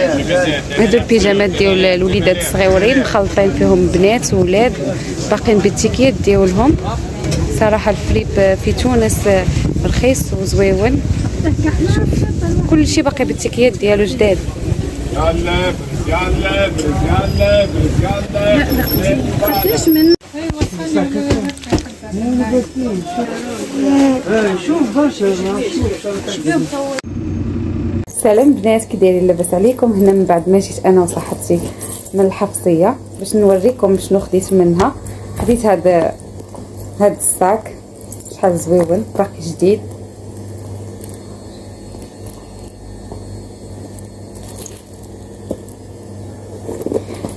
هادو البيجامات ديال الوليدات الصغيورين مخلطين فيهم بنات وولاد، باقيين بالتيكيات ديالهم. صراحه الفريب في تونس رخيص وزويون. شوف كلشي باقي بالتيكيات ديالو جداد. يلا يلا يلا يلا من سلام بنات، كي دايرين؟ لاباس عليكم؟ هنا من بعد ما جيت انا وصاحبتي من الحفصيه باش نوريكم شنو خديت منها. خديت هذا الصاك شحال زويون باقي جديد.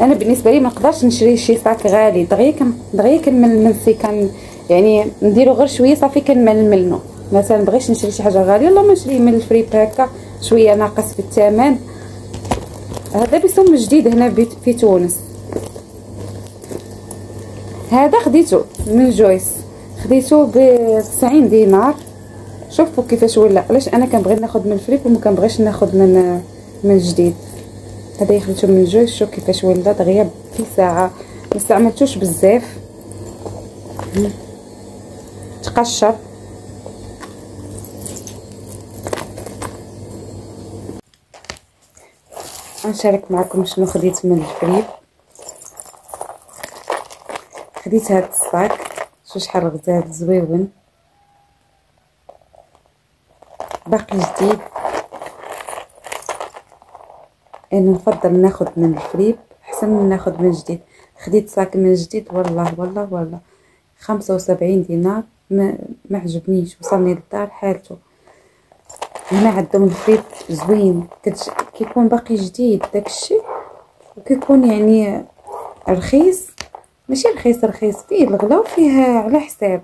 انا بالنسبه لي ما نقدرش نشري شي صاك غالي دغيا كنملسي، كان يعني نديرو غير شويه صافي كنململنو. مثلا بغيتش نشري شي حاجه غاليه والله ما نشري من الفريب هكا شويه ناقص في الثمن. هذا بسم جديد هنا في تونس. هذا خديته من جويس، خديته ب 90 دينار. شوفوا كيفاش ولا. علاش انا كنبغي ناخذ من الفريب وما كنبغيش ناخذ من الجديد. هذا خديته من جويس. شوف كيفاش ولا دغيا في ساعه. ما استعملتوش بزاف، تقشر. نشارك معكم شنو خديت من الفريب. خديت هذا الصاك، شوف شحال غزال زويون باقي جديد. انا نفضل ناخذ من الفريب احسن من ناخذ من الجديد. خديت صاك من الجديد والله 75 دينار. ما عجبنيش، وصلني للدار حالته. هنا عندهم الفريب زوين، كيكون باقي جديد داكشي، وكيكون يعني رخيص. ماشي رخيص فيه الغلا وفيه على حساب.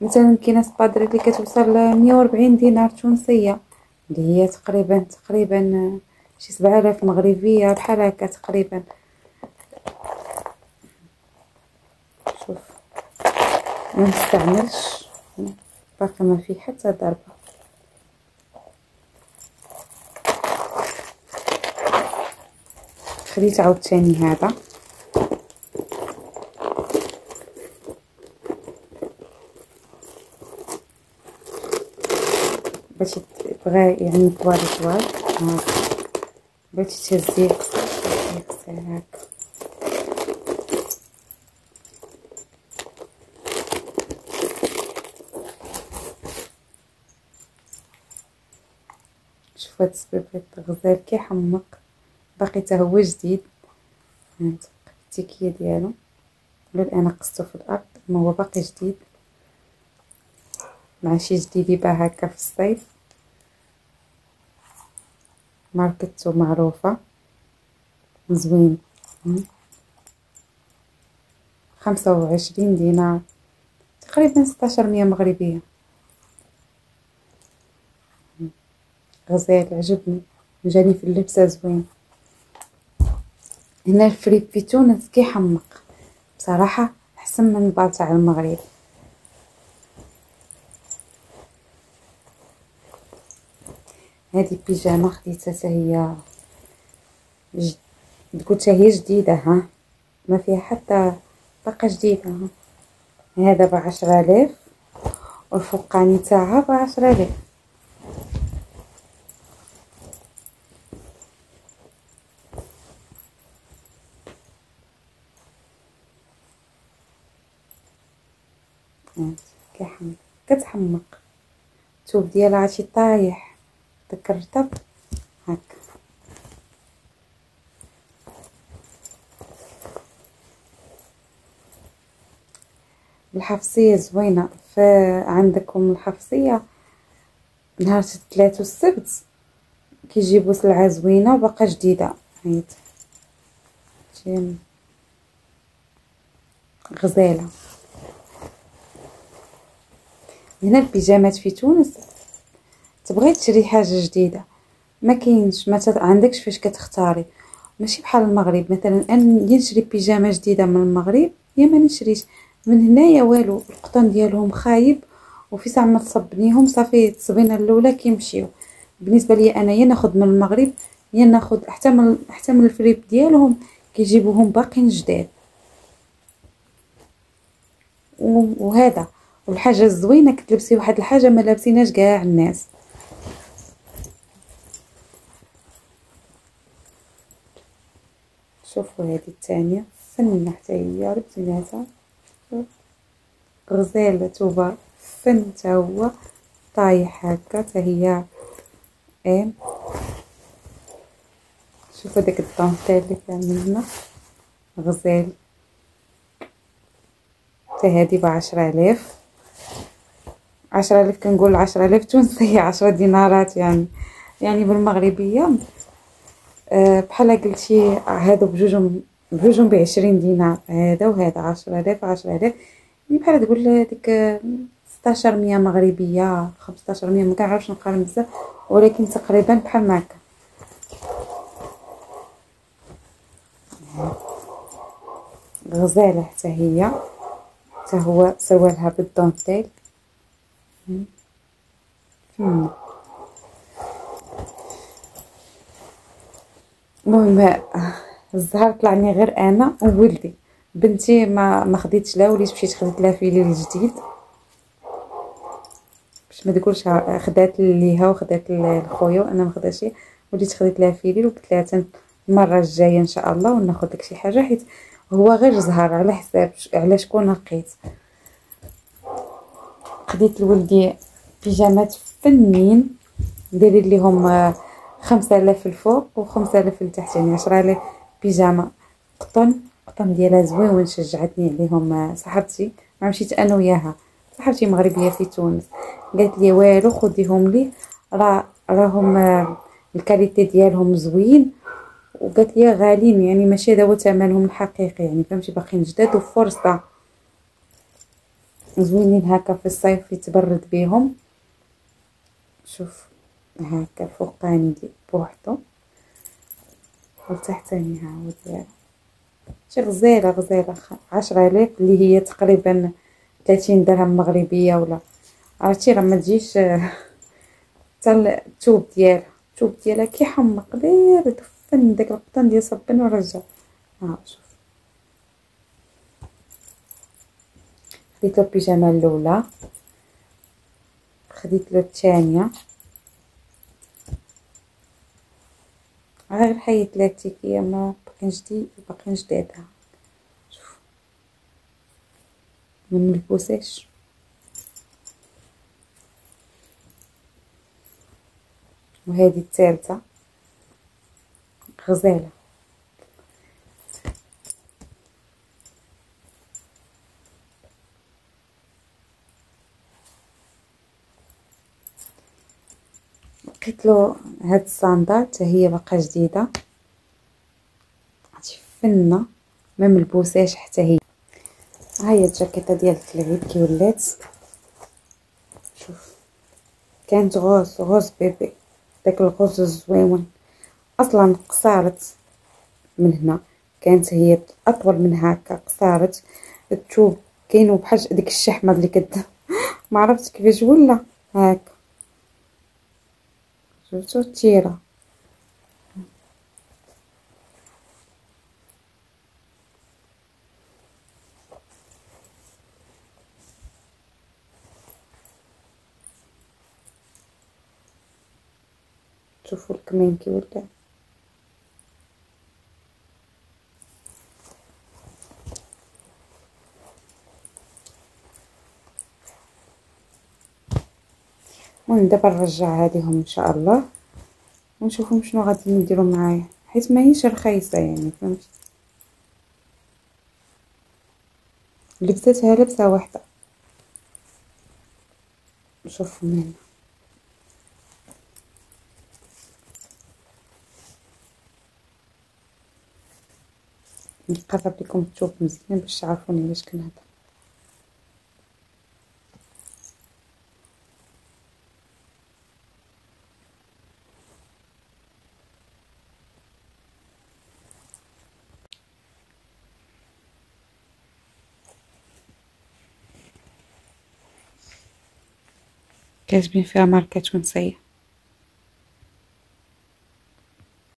مثلا كاينه سبادري اللي كتوصل 140 دينار تونسيه، اللي هي تقريبا شي 7000 مغربيه بحال هكا تقريبا. شوف ما نستعملش، باقي ما فيه حتى ضربه. خديت عاوتاني هذا، باش تبغى يعني طوال بغيتي تهزيه هكا. شوف هاد السبيبريت غزال كيحمق، باقي حتى هو جديد. هانت التيكيه ديالو، غير انا قصته في الارض، ما هو باقي جديد مع شي جديد يباع هكا في الصيف. ماركتو معروفه زوين. 25 دينار تقريبا 1600 مغربيه. غزال عجبني، جاني في اللبسه زوين. هنا الفريب في تونس كيحمق بصراحه، احسن من البال تاع المغرب. هذه بيجامه خديتها حتى هي قلت هي جديده، ها ما فيها حتى باقا جديده. هذا ب10,000 والفوقاني تاعها ب10,000. كتحمق الثوب ديالها عرفتي طايح داك الرطب هكا. الحفصيه زوينه. عندكم الحفصيه نهار الثلاث والسبت كيجيبوا سلعه زوينه وباقا جديده. هايت غزاله. هنا البيجامات في تونس تبغي تشري حاجه جديده ما كاينش، ما عندكش فاش كتختاري. ماشي بحال المغرب، مثلا انا نشري بيجامه جديده من المغرب يا ما نشريش من هنايا والو. القطن ديالهم خايب، وفي ساعه ما تصبنيهم صافي التصبينه الاولى كيمشيو. بالنسبه لي انايا ناخذ من المغرب يا ناخد حتى من الفريب ديالهم كيجيبوهم باقيين جداد. وهذا والحاجه الزوينه كتلبسي واحد الحاجه ما لابسيناش كاع الناس. شوفوا هذه الثانيه فنه حتى هي البناتها، غزاله توبه فن تا هو طايح هكا تا هي. شوفوا داك الدونتيل اللي كامل هنا غزال، تا هادي ب10,000. 10,000 كنقول 10,000 تونسية، 10 دينارات يعني بالمغربية بحال قلتي هادو بجوجهم ب20 دينار، هذا وهذا 10,000 10,000 يعني بحال تقول ديك 1600 مغربية 1500، ما كنعرفش نقارن بزاف ولكن تقريبا بحال ما هكا. غزاله حتى هي، حتى هو سوالها بالدونتيل. المهم الزهر طلعني غير انا وولدي، بنتي ما خديتش لا، وليت مشيت خديت لها فيلي الجديد باش ما تقولش خدات ليها وخدات لخويا وانا ما خداتش، وليت خديت لها فيلي وقلت لها المره الجايه ان شاء الله وناخذ لك شي حاجه، حيت هو غير زهر على حساب على شكون لقيت. خديت لولدي بيجامات فنين دايرين ليهم 5,000 الفوق و5,000 لتحت، يعني 10,000 بيجامه قطن ديالها زوين. شجعتني عليهم صاحبتي، ما مشيت انا وياها، صاحبتي مغربيه في تونس، قالت لي والو خديهم لي راهم الكاليتي ديالهم زوين، وقالت لي غاليين يعني ماشي هذا هو ثمنهم الحقيقي، يعني فهمتي باقيين جداد وفرصه زوينين هكا في الصيف يتبرد بيهم. شوف هكا الفوقاني بوحدو والتحتاني ها هو ديالها، شي غزاله 10,000 اللي هي تقريبا 30 درهم مغربيه، ولا عرفتي راه ما تجيش حتى الثوب ديالها كيحمق داير دفن داك القطن ديال صبن ورجع. شوف خديت له البيجامه الاولى، خديت له الثانيه، غير حيت لها التيكيه ما باقيين جداد. شوف ما ملبوساش. وهذه الثالثه غزاله، لقيت له هاد الصندال حتى هي باقا جديده، هادشي فنه ما ملبوساش حتى هي. ها هي الجاكيطه ديال العيد كي ولات، شوف كانت غوز بيبي، داك الغوز الزويون اصلا قصارت من هنا، كانت هي اطول من هكا قصارت الثوب كاينو بحال ديك الشحمه اللي ما عرفتش كيفاش ولا هكا. شفتو التيره شوفوا الكمين كي ولا. المهم دابا نرجع هذيهم ان شاء الله ونشوفهم شنو غادي نديروا معايا، حيت ماهيش رخيصه يعني فهمتي، لبستها لبسه واحده. شوفوا هنا نقرب لكم الثوب مزيان باش تعرفوني علاش كنهضر. كاتبين فيها ماركة تونسية.